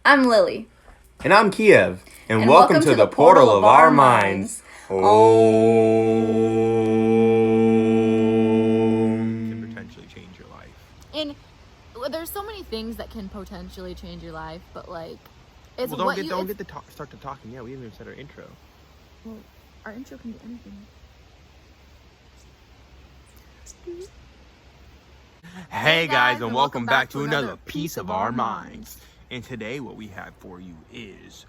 I'm Lily. And I'm Kiev. And welcome to the portal of our minds. Can potentially change your life. And there's so many things that can potentially change your life, but like, it's well, start the talking. Yeah, we haven't even said our intro. Well, our intro can be anything. Hey guys, and welcome back to another piece of our minds. And today, what we have for you is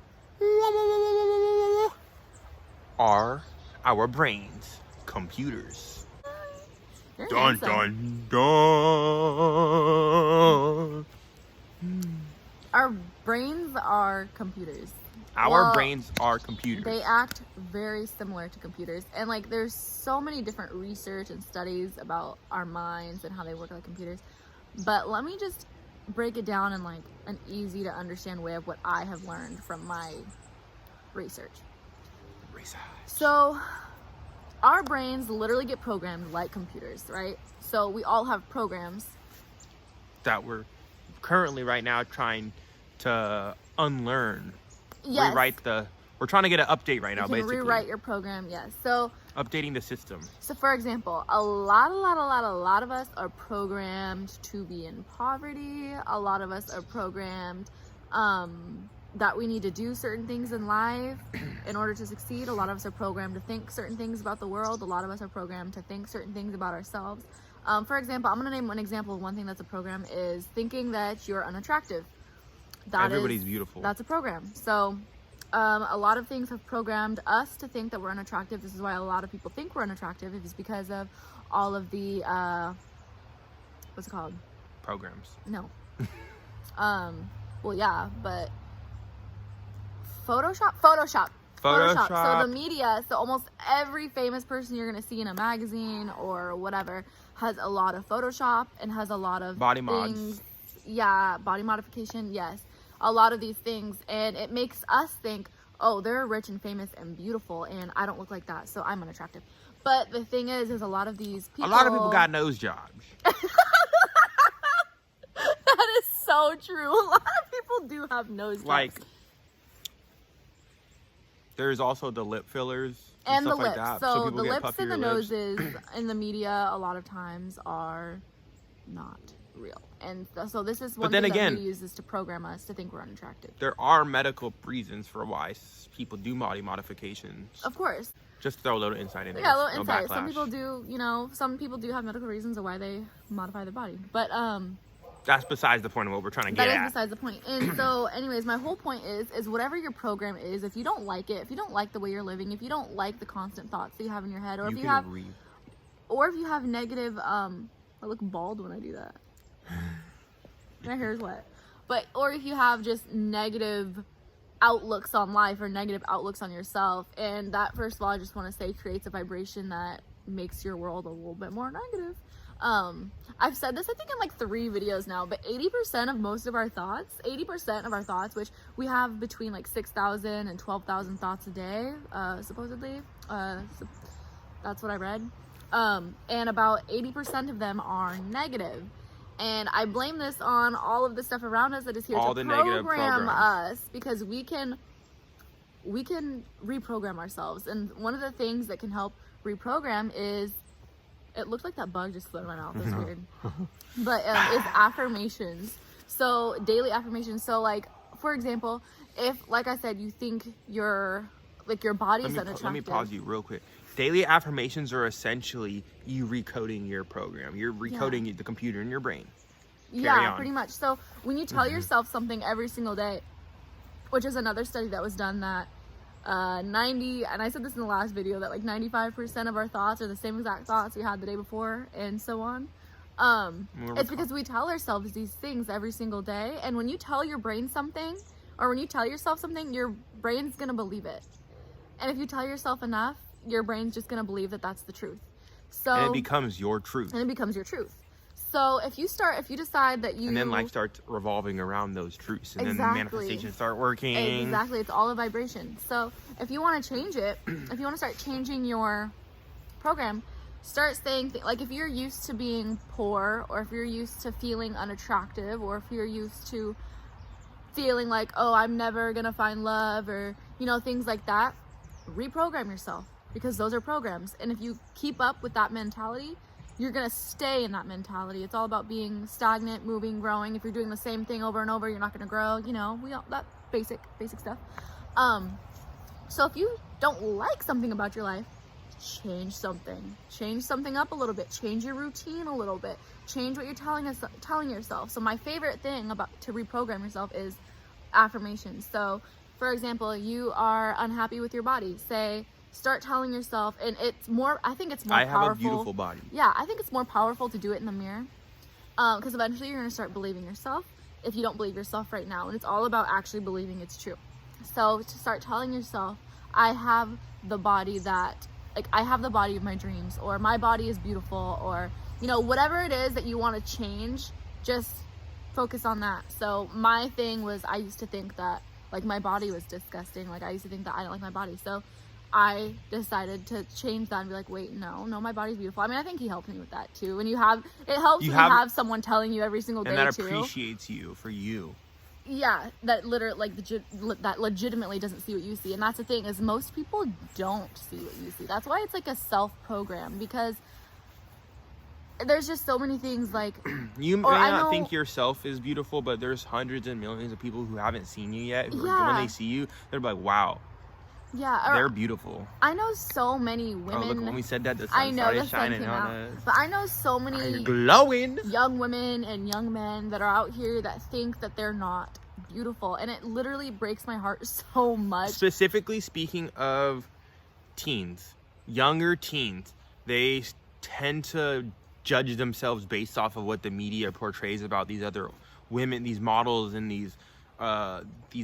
are our brains computers? Dun dun dun. Our brains are computers. Our brains are computers. They act very similar to computers. And like there's so many different research and studies about our minds and how they work like computers. But let me just break it down in like an easy to understand way of what I have learned from my research. So our brains literally get programmed like computers, right? So we all have programs that we're currently right now trying to unlearn. Yes. We're trying to get an update right now, you can basically. Rewrite your program, yes. So updating the system. So for example, a lot of us are programmed to be in poverty. A lot of us are programmed that we need to do certain things in life in order to succeed. A lot of us are programmed to think certain things about the world. A lot of us are programmed to think certain things about ourselves. For example, I'm going to name one example of one thing that's a program is thinking that you're unattractive. Everybody's beautiful. That's a program. So a lot of things have programmed us to think that we're unattractive. This is why a lot of people think we're unattractive. It is because of all of the what's it called? Programs. No. Well, yeah, but Photoshop. So the media, so almost every famous person you're gonna see in a magazine or whatever has a lot of Photoshop and has a lot of body things. Mods. Yeah, body modification. Yes, a lot of these things, and it makes us think, oh, they're rich and famous and beautiful, and I don't look like that, so I'm unattractive. But the thing is a lot of these people. A lot of people got nose jobs. That is so true. A lot of people do have nose jobs. Like, there's also the lip fillers and stuff the lips. like that. So the lips and the noses in the media a lot of times are not real. And so this is one thing that media uses to program us to think we're unattractive. There are medical reasons for why people do body modifications. Of course. Just throw a little insight in there. Yeah, a little insight. Backlash. Some people do have medical reasons of why they modify their body. But that's besides the point of what we're trying to get at. That is besides the point. And so anyways, my whole point is whatever your program is, if you don't like it, if you don't like the way you're living, if you don't like the constant thoughts that you have in your head, or if you have negative I look bald when I do that. My hair is wet. Or if you have just negative outlooks on life or negative outlooks on yourself, and that, first of all, I just want to say creates a vibration that makes your world a little bit more negative. I've said this I think in like 3 videos now, but 80% of our thoughts, which we have between like 6,000 and 12,000 thoughts a day, supposedly, that's what I read, and about 80% of them are negative. And I blame this on all of the stuff around us that is here to program us, because we can reprogram ourselves. And one of the things that can help reprogram is, it looked like that bug just flew in my mouth. That's weird. But it's affirmations. So daily affirmations. So like, for example, if, like I said, you think your body is unattractive. Let me pause you real quick. Daily affirmations are essentially you recoding your program. You're recoding the computer in your brain. Carry on. Pretty much. So when you tell yourself something every single day, which is another study that was done that 90, and I said this in the last video, that like 95% of our thoughts are the same exact thoughts we had the day before, and so on. It's because we tell ourselves these things every single day, and when you tell your brain something, or when you tell yourself something, your brain's gonna believe it. And if you tell yourself enough, your brain's just gonna believe that that's the truth. So and it becomes your truth. So if you decide that you... And then life starts revolving around those truths, and then the manifestations start working. Exactly. It's all a vibration. So if you want to change it, if you want to start changing your program, start saying like, if you're used to being poor, or if you're used to feeling unattractive, or if you're used to feeling like, oh, I'm never gonna find love, or things like that, reprogram yourself, because those are programs. And if you keep up with that mentality, you're gonna stay in that mentality. It's all about being stagnant, moving, growing. If you're doing the same thing over and over, you're not gonna grow. We all that basic stuff. So if you don't like something about your life, change something up a little bit, change your routine a little bit, change what you're telling yourself. So my favorite thing to reprogram yourself is affirmations. So for example, you are unhappy with your body, start telling yourself, and I think it's more I powerful. have a beautiful body. Yeah, I think it's more powerful to do it in the mirror, because eventually you're going to start believing yourself if you don't believe yourself right now. And it's all about actually believing it's true. So to start telling yourself, I have the body of my dreams, or my body is beautiful, or whatever it is that you want to change, just focus on that. So my thing was, I used to think that like my body was disgusting. Like I used to think that I didn't like my body. So I decided to change that and be like, wait, no, my body's beautiful. I mean, I think he helped me with that too. And it helps when you have someone telling you every single day and that too. appreciates you for you. Yeah, that literally, that legitimately doesn't see what you see. And that's the thing, is most people don't see what you see. That's why it's like a self-program, because there's just so many things like... You may not think yourself is beautiful, but there's hundreds and millions of people who haven't seen you yet. When they see you, they're like, wow. Yeah, they're beautiful. I know so many women. Oh, look, when we said that, the sun started shining on us. But I know so many glowing young women and young men that are out here that think that they're not beautiful, and it literally breaks my heart so much. Specifically speaking of teens, younger teens, they tend to judge themselves based off of what the media portrays about these other women, these models, and these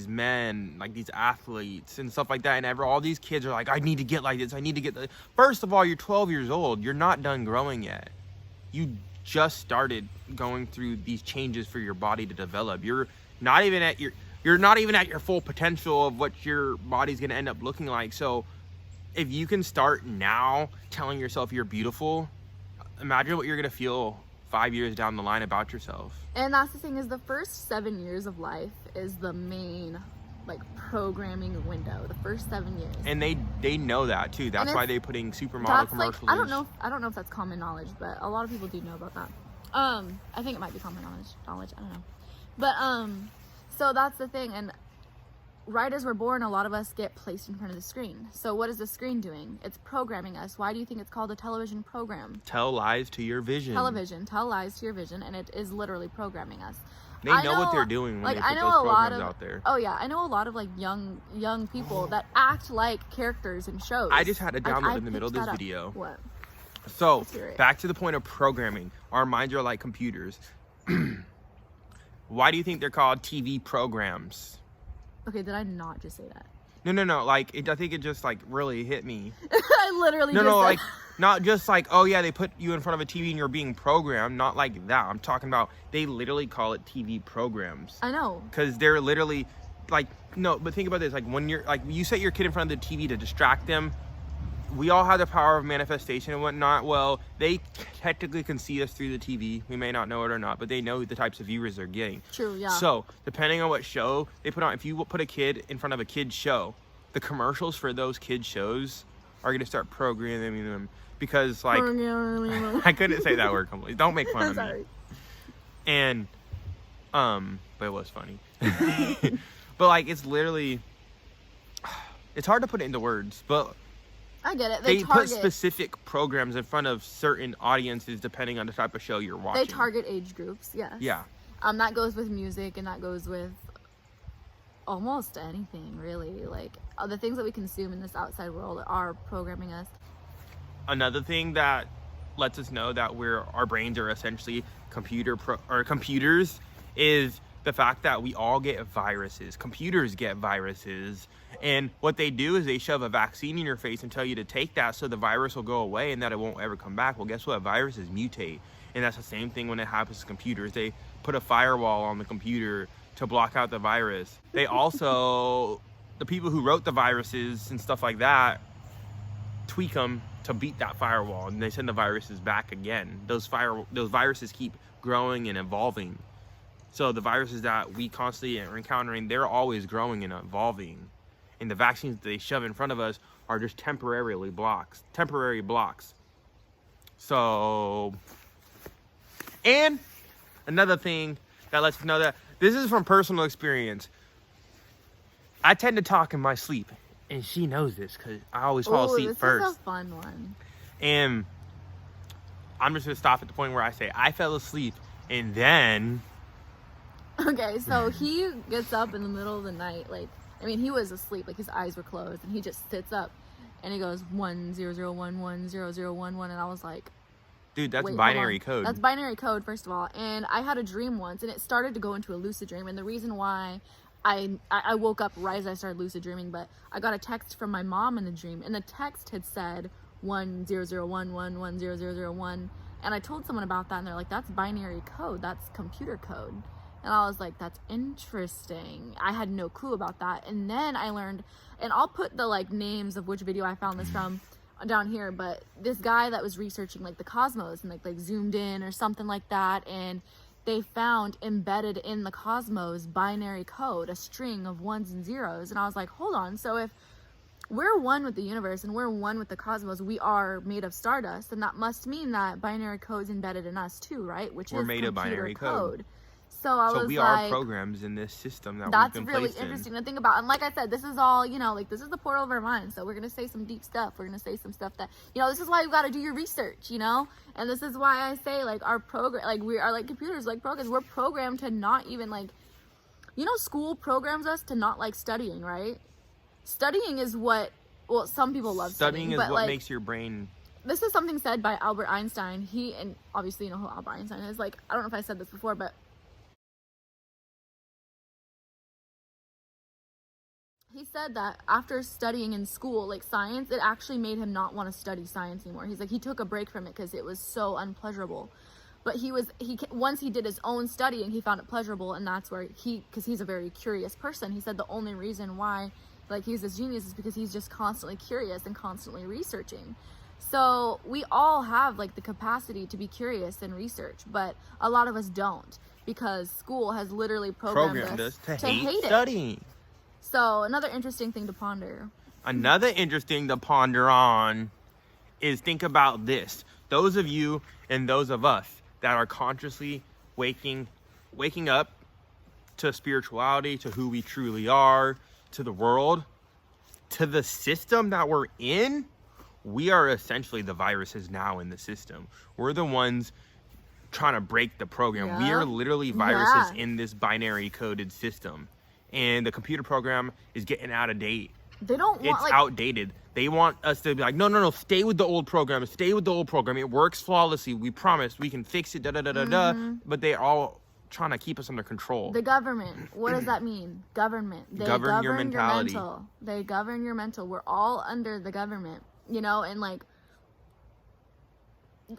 men, like these athletes and stuff like that. And all these kids are like, I need to get like this, I need to get that. First of all, you're 12 years old. You're not done growing yet. You just started going through these changes for your body to develop. You're not even at your full potential of what your body's going to end up looking like. So if you can start now telling yourself you're beautiful, imagine what you're going to feel 5 years down the line about yourself. And that's the thing, is the first 7 years of life is the main programming window, the first 7 years. And they know that too. That's why they're putting supermodel commercials. I don't know if that's common knowledge, but a lot of people do know about that. I think it might be common knowledge. I don't know. But so that's the thing. And right as we're born, a lot of us get placed in front of the screen. So what is the screen doing? It's programming us. Why do you think it's called a television program? Tell lies to your vision. Tell lies to your vision, and it is literally programming us. They know what they're doing when they put those programs out there. Oh yeah, I know a lot of young people that act like characters in shows. I just had to download in the middle of this video. What? So back to the point of programming. Our minds are like computers. Why do you think they're called TV programs? Okay, did I not just say that? No. Like, I think it just, really hit me. I literally No, not just oh, yeah, they put you in front of a TV and you're being programmed. Not like that. I'm talking about, they literally call it TV programs. I know. Because they're literally, no, but think about this. When you're, you set your kid in front of the TV to distract them, we all have the power of manifestation and whatnot. Well, they technically can see us through the TV. We may not know it or not, but they know the types of viewers they're getting. True, yeah. So, depending on what show they put on, if you put a kid in front of a kid's show, the commercials for those kids' shows are going to start programming them. Because, I couldn't say that word completely. Don't make fun of me. And, but it was funny. But, it's literally, it's hard to put it into words, but I get it. They put specific programs in front of certain audiences depending on the type of show you're watching. They target age groups, yes. Yeah. That goes with music, and that goes with almost anything, really. The things that we consume in this outside world are programming us. Another thing that lets us know that our brains are essentially computers is the fact that we all get viruses. Computers get viruses. And what they do is they shove a vaccine in your face and tell you to take that so the virus will go away and that it won't ever come back. Well, guess what? Viruses mutate. And that's the same thing when it happens to computers. They put a firewall on the computer to block out the virus. They also, the people who wrote the viruses and stuff like that, tweak them to beat that firewall, and they send the viruses back again. Those viruses keep growing and evolving. So the viruses that we constantly are encountering, they're always growing and evolving. And the vaccines that they shove in front of us are just temporary blocks. So, and another thing that lets you know that this is from personal experience. I tend to talk in my sleep, and she knows this because I always fall asleep first. This is a fun one. And I'm just gonna stop at the point where I say I fell asleep, and then. Okay, so he gets up in the middle of the night, like, I mean, he was asleep, like his eyes were closed, and he just sits up, and he goes 100110011, and I was like, dude, that's wait, binary code. That's binary code, first of all. And I had a dream once, and it started to go into a lucid dream, and the reason why I woke up right as I started lucid dreaming, but I got a text from my mom in the dream, and the text had said 10011100001, and I told someone about that, and they're like, that's binary code, that's computer code. And I was like, that's interesting. I had no clue about that. And then I learned, and I'll put the like names of which video I found this from down here, but this guy that was researching like the cosmos and like zoomed in or something like that, and they found embedded in the cosmos binary code, a string of ones and zeros. And I was like, hold on, so if we're one with the universe and we're one with the cosmos, we are made of stardust, and that must mean that binary code is embedded in us too, right? Which we're is made of binary code. So we like, are programs in this system that that's we've been really placed interesting to think about. And like I said, this is all, you know, like this is the portal of our mind. So we're going to say some deep stuff. We're going to say some stuff that, you know, this is why you got to do your research, you know? And this is why I say like our program, like we are like computers, like programs. We're programmed to not even like, you know, school programs us to not like studying, right? Studying is what, well, some people love studying. Studying is but what like, makes your brain. This is something said by Albert Einstein. He, and obviously you know who Albert Einstein is. Like, I don't know if I said this before, but he said that after studying in school, like science, it actually made him not want to study science anymore. He's like, he took a break from it because it was so unpleasurable. But once he did his own studying, he found it pleasurable, and that's where because he's a very curious person. He said the only reason why, like, he's this genius is because he's just constantly curious and constantly researching. So we all have like the capacity to be curious and research, but a lot of us don't because school has literally programmed us to hate studying. So another interesting thing to ponder. Another interesting to ponder on is think about this. Those of you and those of us that are consciously waking up to spirituality, to who we truly are, to the world, to the system that we're in, we are essentially the viruses now in the system. We're the ones trying to break the program. Yeah. We are literally viruses in this binary coded system. And the computer program is getting out of date. It's outdated. They want us to be like, no, stay with the old program. Stay with the old program. It works flawlessly. We promise we can fix it, But they all trying to keep us under control. The government. What does that mean? Government. They govern your mentality. Your mental. They govern your mental. We're all under the government, you know, and like,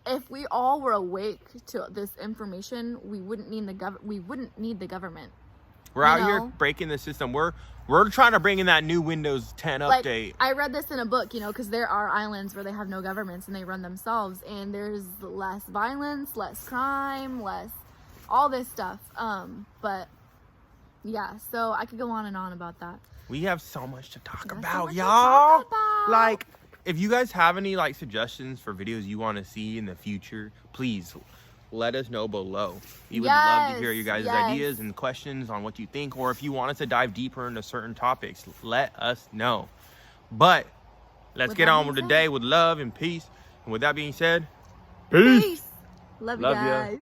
if we all were awake to this information, we wouldn't need the government. We're out here breaking the system. We're trying to bring in that new Windows 10 update. I read this in a book, you know, because there are islands where they have no governments and they run themselves, and there's less violence, less crime, less all this stuff. But yeah, so I could go on and on about that. We have so much to talk about, y'all. Like, if you guys have any like suggestions for videos you want to see in the future, please let us know below. We would love to hear you guys' ideas and questions on what you think, or if you want us to dive deeper into certain topics, let us know. But let's get on with the day with love and peace. And with that being said, peace. Love you guys.